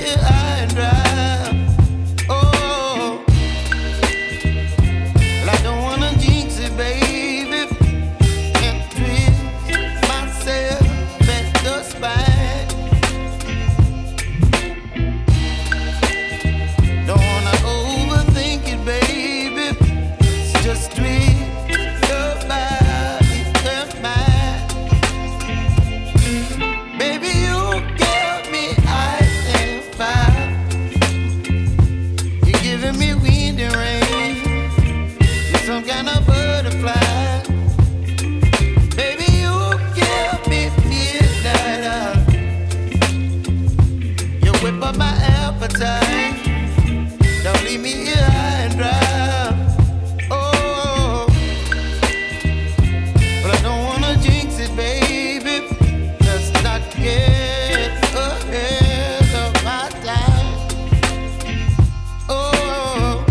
here high and dry. Oh, well, I don't wanna jinx it, baby, and twist myself at the spine. Don't wanna overthink it, baby. It's just twist your body and mine. Baby, you give me ice and fire. You're giving me wind and rain. You're some kind of butterfly. Baby, you give me midnight. You whip up my appetite. Don't leave me here high and dry. Oh, but I don't wanna jinx it, baby. Let's not get ahead of my time. Oh,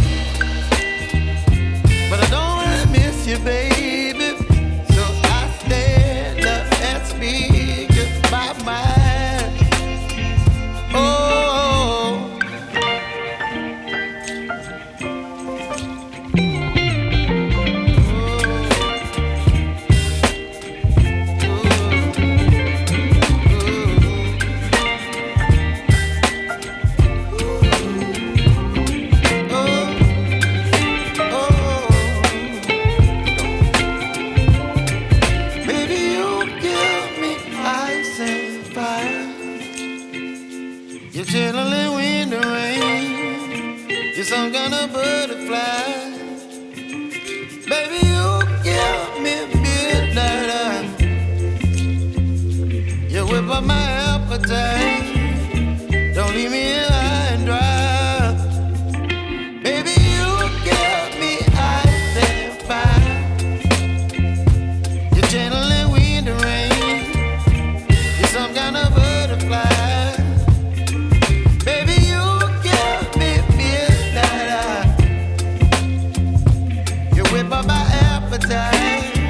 but I don't wanna miss you, baby. So I stand up and speak just my mind. Oh. Baby, you give me ice and fire. You're chilling wind and rain. You're some kind of butterfly. Baby, you give me midnight. You whip up my appetite. Don't leave me here high and dry. Baby, you give me ice and fire. You're channeling wind and rain. You're some kind of butterfly. Baby, you give me midnight. You whip up my appetite.